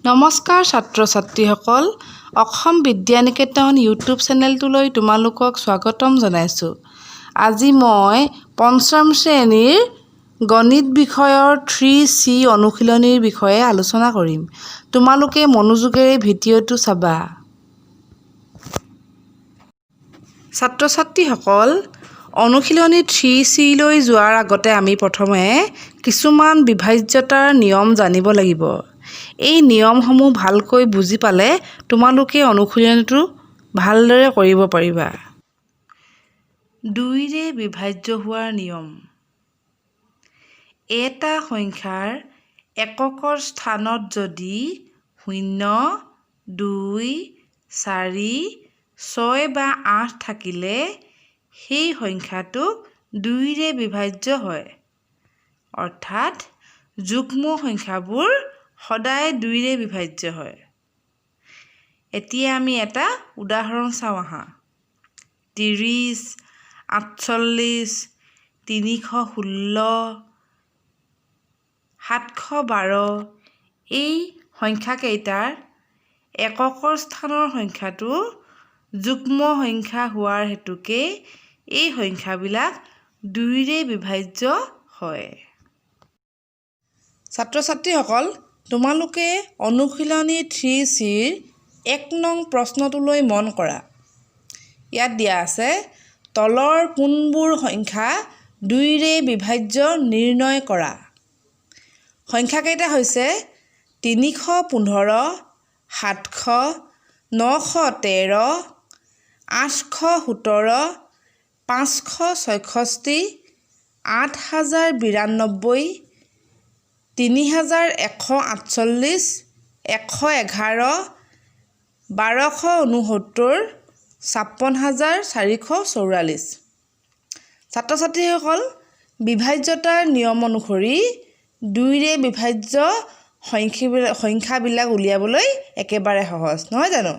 নমস্কাৰ ছাত্ৰ ছাত্ৰীসকল অসম বিদ্যা নিকেতন ইউটিউব চেনেলটোলৈ তোমালোকক স্বাগতম জনাইছোঁ। আজি মই পঞ্চম শ্ৰেণীৰ গণিত বিষয়ৰ 3C অনুশীলনীৰ বিষয়ে আলোচনা কৰিম। তোমালোকে মনোযোগেৰে ভিডিঅ'টো চাবা। ছাত্ৰ ছাত্ৰীসকল অনুশীলনী 3C লৈ যোৱাৰ আগতে আমি প্ৰথমে কিছুমান বিভাজ্যতাৰ নিয়ম জানিব লাগিব। এই নিয়মসমূহ ভালকৈ বুজি পালে তোমালোকে অনুশীলনীটো ভালদৰে কৰিব পাৰিবা। 2ৰে বিভাজ্য হোৱাৰ নিয়ম। এটা সংখ্যাৰ এককৰ স্থানত যদি 0, 2, 4, 6 বা 8 থাকিলে সেই সংখ্যাটো 2ৰে বিভাজ্য হয়। অৰ্থাৎ যুগ্ম সংখ্যাবোৰ সদায় 2ৰে বিভাজ্য হয়। এতিয়া আমি এটা উদাহৰণ চাওঁ আহা। 30, 48, 316, 712 এই সংখ্যাকেইটাৰ এককৰ স্থানৰ সংখ্যাটো যুগ্ম সংখ্যা হোৱাৰ হেতুকে এই সংখ্যাবিলাক 2ৰে বিভাজ্য হয়। ছাত্ৰ ছাত্ৰীসকল তোমালোকে অনুশীলনী 3Cৰ 1 নং প্ৰশ্নটোলৈ মন কৰা। ইয়াত দিয়া আছে তলৰ কোনবোৰ সংখ্যা 2ৰে বিভাজ্য নিৰ্ণয় কৰা। সংখ্যাকেইটা হৈছে 315, 700, 913, 817, 566, 8092, 3148, 111, 1269, 56444। ছাত্ৰ ছাত্ৰীসকল বিভাজ্যতাৰ নিয়ম অনুসৰি 2ৰে বিভাজ্য সংখ্যাবিলাক উলিয়াবলৈ একেবাৰে সহজ নহয় জানো?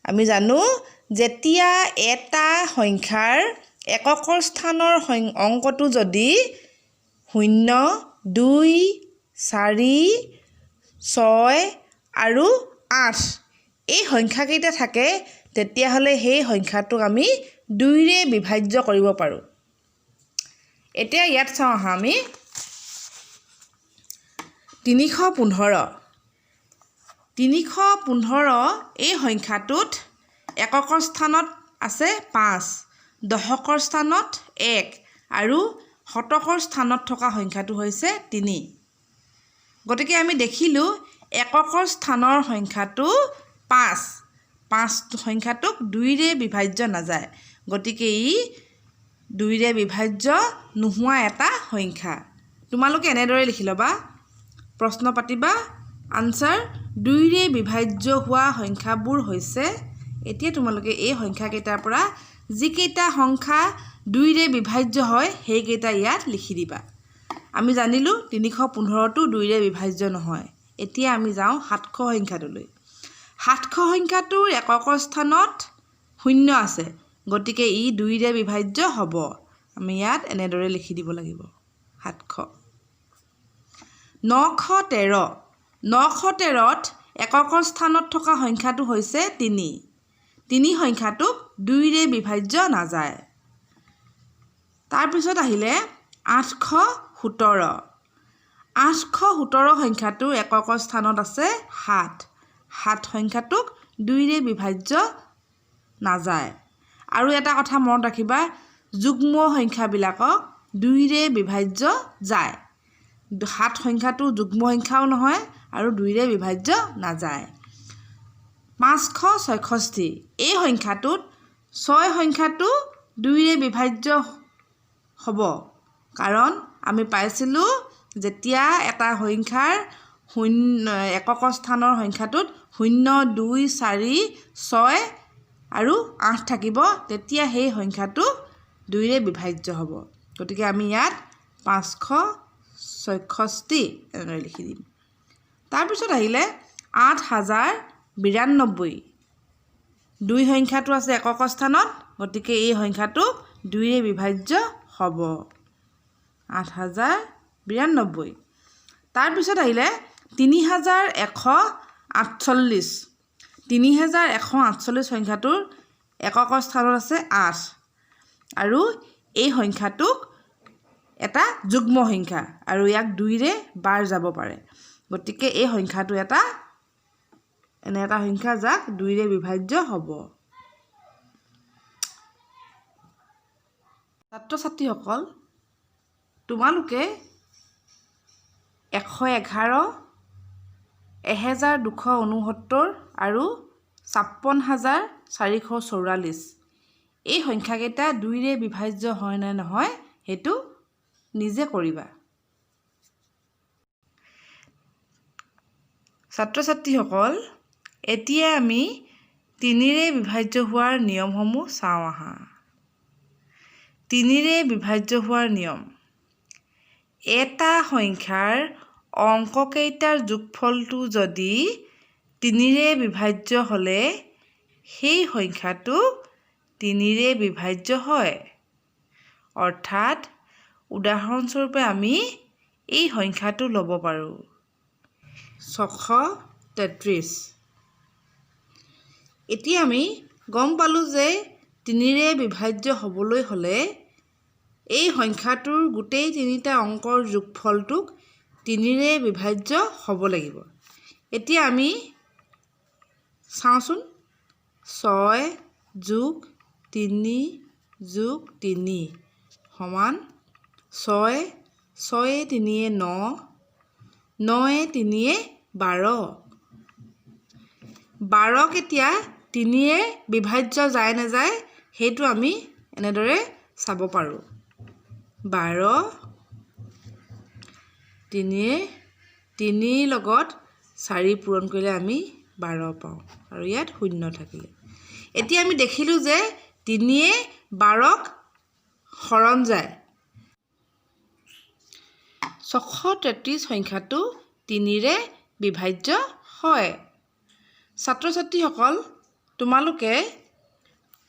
আমি জানো যেতিয়া এটা সংখ্যাৰ এককৰ স্থানৰ অংকটো যদি 0, 2, 4, 6 আৰু 8 এই সংখ্যাকেইটা থাকে তেতিয়াহ'লে সেই সংখ্যাটোক আমি 2ৰে বিভাজ্য কৰিব পাৰোঁ। এতিয়া ইয়াত চাওঁ আহা আমি 315 এই সংখ্যাটোত এককৰ স্থানত আছে 5, দশকৰ স্থানত 1 আৰু শতকৰ স্থানত থকা সংখ্যাটো হৈছে 3। গতিকে আমি দেখিলোঁ এককৰ স্থানৰ সংখ্যাটো 5 সংখ্যাটোক 2ৰে বিভাজ্য নাযায়। গতিকে ই 2ৰে বিভাজ্য নোহোৱা এটা সংখ্যা। তোমালোকে এনেদৰে লিখি ল'বা, প্ৰশ্ন পাতিবা, আনচাৰ 2ৰে বিভাজ্য হোৱা সংখ্যাবোৰ হৈছে। এতিয়া তোমালোকে এই সংখ্যাকেইটাৰ পৰা যিকেইটা সংখ্যা 2ৰে বিভাজ্য হয় সেইকেইটা ইয়াত লিখি দিবা। আমি জানিলোঁ 315টো 2ৰে বিভাজ্য নহয়। এতিয়া আমি যাওঁ 700 সংখ্যাটোলৈ। 700 সংখ্যাটোৰ এককৰ স্থানত 0 আছে। গতিকে ই 2ৰে বিভাজ্য হ'ব। আমি ইয়াত এনেদৰে লিখি দিব লাগিব 700। 913ত এককৰ স্থানত থকা সংখ্যাটো হৈছে 3। 3 সংখ্যাটোক 2ৰে বিভাজ্য নাযায়। তাৰপিছত আহিলে 817। 817 সংখ্যাটোৰ এককৰ স্থানত আছে 7। 7 সংখ্যাটোক 2ৰে বিভাজ্য নাযায়। আৰু এটা কথা মনত ৰাখিবা, যুগ্ম সংখ্যাবিলাকক 2ৰে বিভাজ্য যায়। 7 সংখ্যাটো যুগ্ম সংখ্যাও নহয় আৰু 2ৰে বিভাজ্য নাযায়। 566 এই সংখ্যাটোত 6 সংখ্যাটো 2ৰে বিভাজ্য হ'ব। কাৰণ আমি পাইছিলোঁ যেতিয়া এটা সংখ্যাৰ এককৰ স্থানৰ সংখ্যাটোত 0, 2, 4, 6 আৰু 8 থাকিব তেতিয়া সেই সংখ্যাটো 2ৰে বিভাজ্য হ'ব। গতিকে আমি ইয়াত 566 এনেদৰে লিখি দিম। তাৰপিছত আহিলে 8092। 2 সংখ্যাটো আছে এককৰ স্থানত। গতিকে এই সংখ্যাটো 2ৰে বিভাজ্য হ'ব। 8092। তাৰপিছত আহিলে 3148 48 3148 সংখ্যাটোৰ এককৰ স্থানত আছে 8 আৰু এই সংখ্যাটোক এটা যুগ্ম সংখ্যা আৰু ইয়াক 2ৰে বাৰ যাব পাৰে গতিকে এই সংখ্যাটো এটা এনে এটা সংখ্যা যাক 2ৰে বিভাজ্য হ'ব ছাত্ৰ-ছাত্ৰীসকল তোমালোকে 111 1269 আৰু 56444 এই সংখ্যাকেইটা 2ৰে বিভাজ্য হয় নে নহয় হেতু নিজে কৰিবা ছাত্ৰ-ছাত্ৰীসকল এতিয়া আমি 3ৰে বিভাজ্য হোৱাৰ নিয়মসমূহ চাওঁ আহা 3ৰে বিভাজ্য হোৱাৰ নিয়ম এটা সংখ্যাৰ অংককেইটাৰ যোগফলটো যদি 3ৰে বিভাজ্য হলে সেই সংখ্যাটো 3ৰে বিভাজ্য হয় অৰ্থাৎ উদাহৰণস্বৰূপে আমি এই সংখ্যাটো ল'ব পাৰোঁ 633 এতিয়া আমি গম পালোঁ যে 3ৰে বিভাজ্য হ'বলৈ হ'লে এই সংখ্যাটোৰ গোটেই 3টা অংকৰ যোগফলটোক 3ৰে বিভাজ্য হ'ব লাগিব এতিয়া আমি চাওঁচোন 6 যোগ 3 যোগ 3 সমান 6 6 3 9 9 3 12 12 কেতিয়া 3ৰে বিভাজ্য যায় না যায় হেতু আমি এনেদৰে চাব পাৰোঁ 12 3 লগত 4 পূৰণ কৰিলে আমি 12 পাওঁ আৰু ইয়াত শূন্য থাকিলে এতিয়া আমি দেখিলোঁ যে 3য়ে 12ক হৰণ যায় 633 সংখ্যাটো 3ৰে বিভাজ্য হয় ছাত্ৰ-ছাত্ৰীসকল তোমালোকে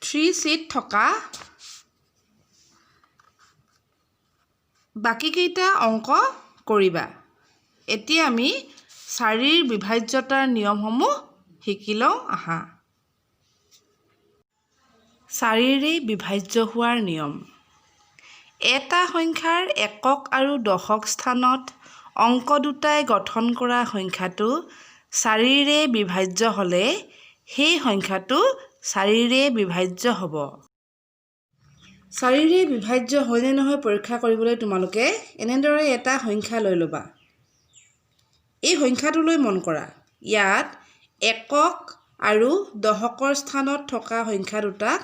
3Cত থকা বাকীকেইটা অংক কৰিবা এতিয়া আমি 4ৰ বিভাজ্যতাৰ নিয়মসমূহ শিকি লওঁ আহা 4ৰে বিভাজ্য হোৱাৰ নিয়ম এটা সংখ্যাৰ একক আৰু দশক স্থানত অংক দুটাই গঠন কৰা সংখ্যাটো 4ৰে বিভাজ্য হ'লে সেই সংখ্যাটো 4ৰে বিভাজ্য হ'ব 4ৰে বিভাজ্য হয় নে নহয় পৰীক্ষা কৰিবলৈ তোমালোকে এনেদৰে এটা সংখ্যা লৈ ল'বা এই সংখ্যাটোলৈ মন কৰা ইয়াত একক আৰু দশকৰ স্থানত থকা সংখ্যা দুটাক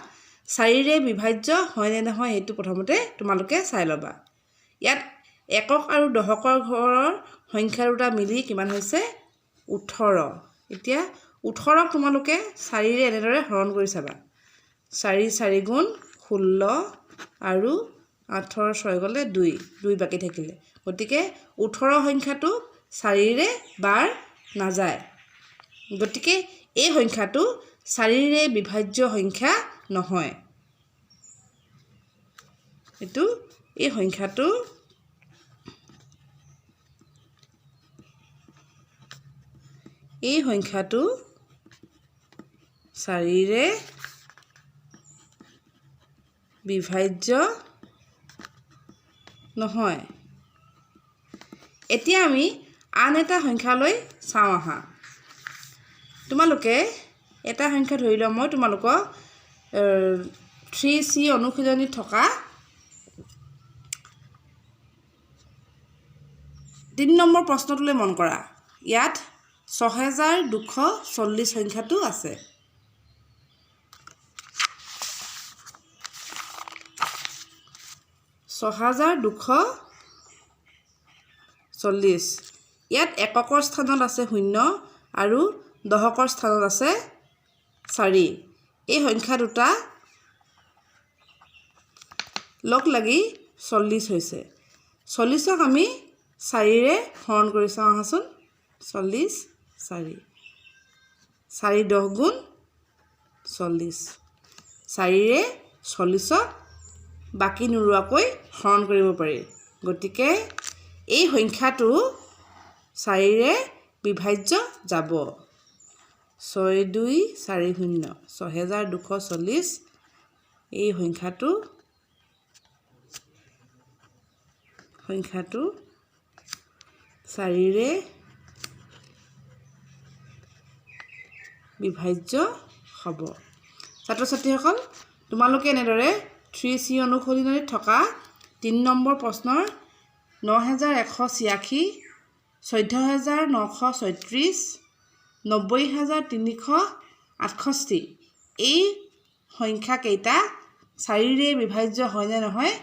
4ৰে বিভাজ্য হয় নে নহয় হেতু প্ৰথমতে তোমালোকে চাই ল'বা ইয়াত একক আৰু দশকৰ ঘৰৰ সংখ্যা দুটা মিলি কিমান হৈছে 18 এতিয়া 18ক তোমালোকে 4ৰে এনেদৰে হৰণ কৰি চাবা 4 4 গুণ 16 আৰু 8 6 গ'লে 2 বাকি থাকিলে গতিকে 18 সংখ্যাটো 4ৰে বাৰ নাযায় গতিকে এই সংখ্যাটো 4ৰে বিভাজ্য সংখ্যা নহয় এটো এই সংখ্যাটো 4ৰে বিভাজ্য নহয় এতিয়া আমি আন এটা সংখ্যালৈ চাওঁ আহা তোমালোকে এটা সংখ্যা ধৰি লওঁ মই তোমালোকক 3C অনুশীলনীত থকা 3 নম্বৰ প্ৰশ্নটোলৈ মন কৰা ইয়াত 6240 সংখ্যাটো আছে 6240 ইয়াত এককৰ স্থানত আছে 0 আৰু দশকৰ স্থানত আছে 4 এই সংখ্যা দুটা লগ লাগি 40 হৈছে 40ক আমি 4ৰে হৰণ কৰি চাওঁ আহাচোন 40 4 4 10 গুণ 40 4ৰে 40ক বাকি নুৰুৱাকৈ হৰণ কৰিব পাৰি গতিকে এই সংখ্যাটো 4ৰে বিভাজ্য যাব 6240 6240 এই সংখ্যাটো 4ৰে বিভাজ্য হ'ব। ছাত্ৰ ছাত্ৰীসকল তোমালোকে এনেদৰে 3C অনুশীলনীত থকা 3 নম্বৰ প্ৰশ্নৰ 9186 14936 90368 এই সংখ্যা কেইটা 4ৰে বিভাজ্য হয় নে নহয়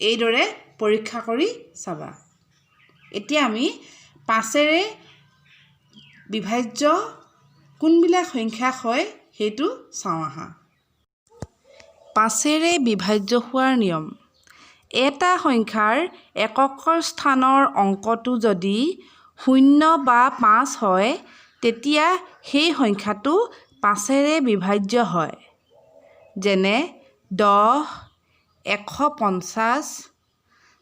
এইদৰে পৰীক্ষা কৰি চাবা। এতিয়া আমি 5ৰে বিভাজ্য কোনবিলাক সংখ্যা হয় সেইটো চাওঁ আহা। 5ৰে বিভাজ্য হোৱাৰ নিয়ম। এটা সংখ্যাৰ এককৰ স্থানৰ অংকটো যদি 0 বা 5 হয় তেতিয়া সেই সংখ্যাটো 5ৰে বিভাজ্য হয়। যেনে 10 150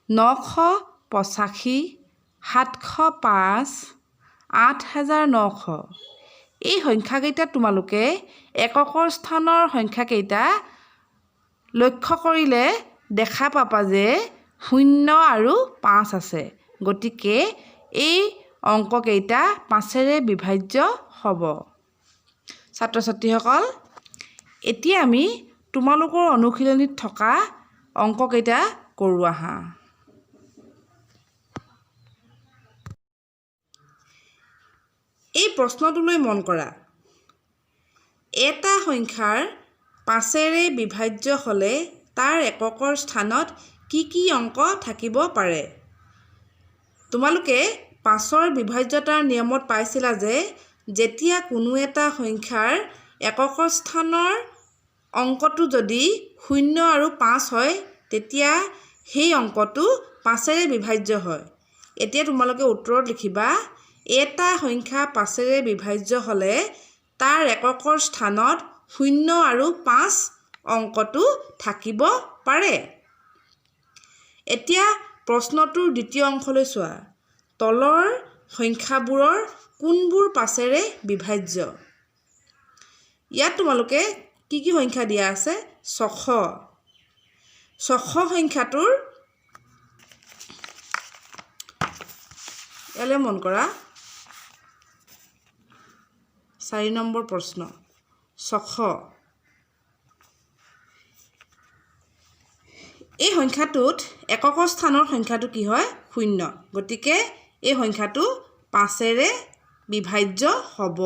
985 705 8900 এই সংখ্যাকেইটা তোমালোকে এককৰ স্থানৰ সংখ্যাকেইটা লক্ষ্য কৰিলে দেখা পাবা যে 0 আৰু 5 আছে। গতিকে এই অংককেইটা 5ৰে বিভাজ্য হ'ব। ছাত্ৰ ছাত্ৰীসকল এতিয়া আমি তোমালোকৰ অনুশীলনীত থকা অংককেইটা কৰোঁ আহা। এই প্ৰশ্নটোলৈ মন কৰা। এটা সংখ্যাৰ 5ৰে বিভাজ্য হ'লে তাৰ এককৰ স্থানত কি অংক থাকিব পাৰে? তোমালোকে 5ৰ বিভাজ্যতাৰ নিয়মত পাইছিলা যে যেতিয়া কোনো এটা সংখ্যাৰ এককৰ স্থানৰ অংকটো যদি 0 আৰু 5 হয় তেতিয়া সেই অংকটো 5ৰে বিভাজ্য হয়। এতিয়া তোমালোকে উত্তৰত লিখিবা এটা সংখ্যা 5ৰে বিভাজ্য হ'লে তাৰ এককৰ স্থানত 0 আৰু 5 অংকটো থাকিব পাৰে। এতিয়া প্ৰশ্নটোৰ দ্বিতীয় অংশলৈ চোৱা। তলৰ সংখ্যাবোৰৰ কোনবোৰ 5ৰে বিভাজ্য? ইয়াত তোমালোকে কি সংখ্যা দিয়া আছে? 600 সংখ্যাটোৰ ইয়ালৈ মন কৰা। 4 নম্বৰ প্ৰশ্ন 600 এই সংখ্যাটোত এককৰ স্থানৰ সংখ্যাটো কি হয়? 0। গতিকে এই সংখ্যাটো 5ৰে বিভাজ্য হ'ব।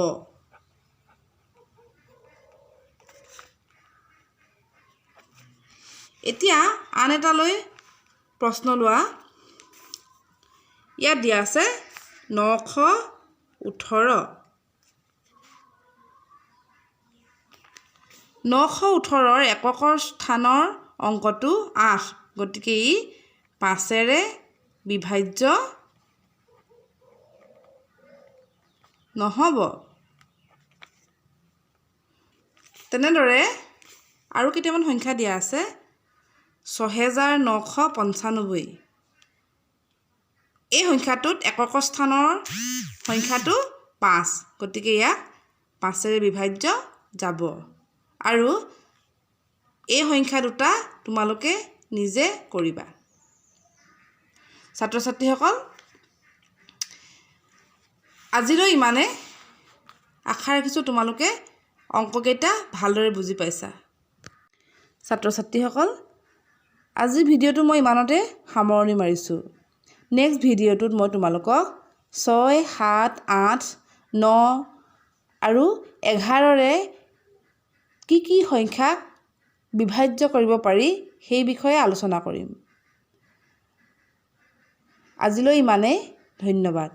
এতিয়া আন এটালৈ প্ৰশ্ন লোৱা। ইয়াত দিয়া আছে 918 918ৰ এককৰ স্থানৰ অংকটো 8। গতিকে ই 5ৰে বিভাজ্য নহ'ব। তেনেদৰে আৰু কেইটামান সংখ্যা দিয়া আছে 6995 এই সংখ্যাটোত এককৰ স্থানৰ সংখ্যাটো 5। গতিকে ইয়াক 5ৰে বিভাজ্য যাব। আৰু এই সংখ্যা দুটা তোমালোকে নিজে কৰিবা। ছাত্ৰ ছাত্ৰীসকল আজিলৈ ইমানে। আশা ৰাখিছোঁ তোমালোকে অংককেইটা ভালদৰে বুজি পাইছা। ছাত্ৰ ছাত্ৰীসকল আজিৰ ভিডিঅ'টো মই ইমানতে সামৰণি মাৰিছোঁ। নেক্সট ভিডিঅ'টোত মই তোমালোকক 6 7 8 9 আৰু 11ৰে কি সংখ্যাক বিভাজ্য কৰিব পাৰি সেই বিষয়ে আলোচনা কৰিম। আজিলৈ ইমানেই। ধন্যবাদ।